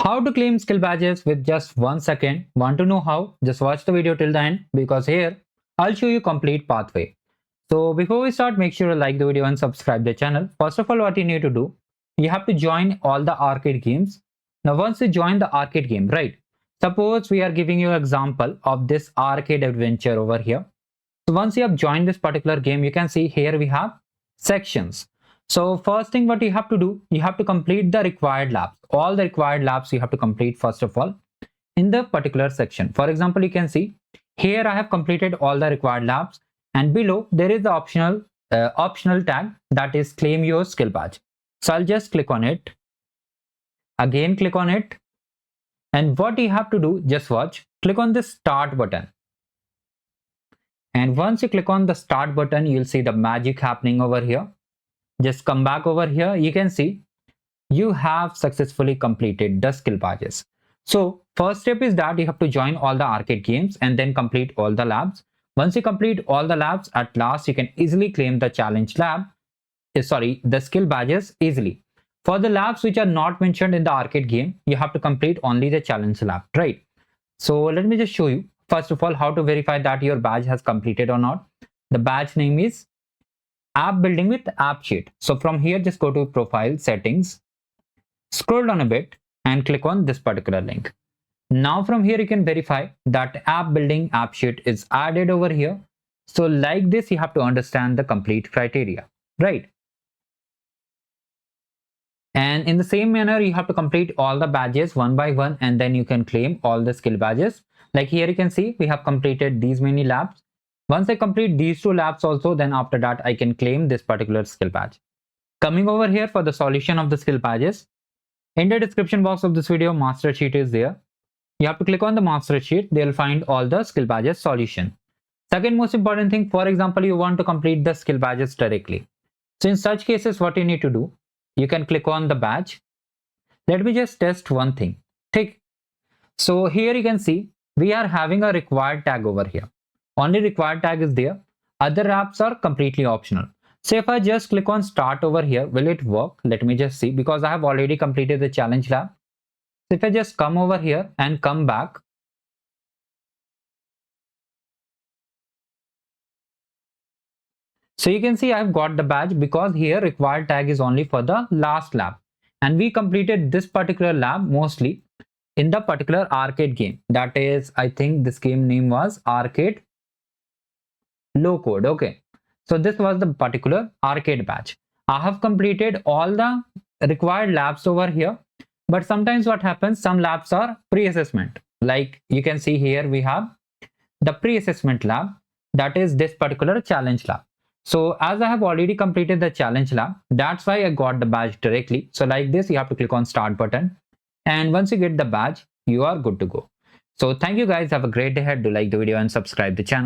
How to claim skill badges with just 1 second? Want to know how? Just watch the video till the end because here I'll show you complete pathway. So before we start, make sure to like the video and subscribe the channel. First of all, what you need to do, you have to join all the arcade games. Now once you join the arcade game, right? Suppose we are giving you an example of this arcade adventure over here. So once you have joined this particular game, you can see here we have sections. So first thing what you have to do, you have to complete the required labs. All the required labs you have to complete first of all in the particular section. For example, you can see here I have completed all the required labs and below there is the optional tag that is claim your skill badge. So I'll just click on it. Again, click on it. And what you have to do, just watch, click on this start button. And once you click on the start button, you'll see the magic happening over here. Just come back over here. You can see you have successfully completed the skill badges. So first step is that you have to join all the arcade games and then complete all the labs. Once you complete all the labs, at last you can easily claim the challenge lab. The skill badges easily. For the labs which are not mentioned in the arcade game, you have to complete only the challenge lab, right? So let me just show you first of all how to verify that your badge has completed or not. The badge name is app building with app sheet. So from here, just go to profile settings, scroll down a bit and click on this particular link. Now from here, you can verify that app building app sheet is added over here. So like this, you have to understand the complete criteria, right? And in the same manner, you have to complete all the badges one by one, and then you can claim all the skill badges. Like here, you can see we have completed these many labs. Once I complete these 2 labs also, then after that I can claim this particular skill badge. Coming over here for the solution of the skill badges, in the description box of this video, master sheet is there. You have to click on the master sheet. They'll find all the skill badges solution. Second most important thing, for example, you want to complete the skill badges directly. So in such cases, what you need to do, you can click on the badge. Let me just test one thing. Take. So here you can see we are having a required tag over here. Only required tag is there. Other apps are completely optional. So if I just click on start over here, will it work? Let me just see, because I have already completed the challenge lab. So if I just come over here and come back, so you can see I've got the badge because here required tag is only for the last lab. And we completed this particular lab mostly in the particular arcade game. That is, I think this game name was Arcade Low Code. Okay, so this was the particular arcade badge. I have completed all the required labs over here, but sometimes what happens, some labs are pre-assessment. Like you can see here we have the pre-assessment lab, that is this particular challenge lab. So as I have already completed the challenge lab, that's why I got the badge directly. So like this, you have to click on start button, and once you get the badge, you are good to go. So thank you guys, have a great day ahead. Do like the video and subscribe the channel.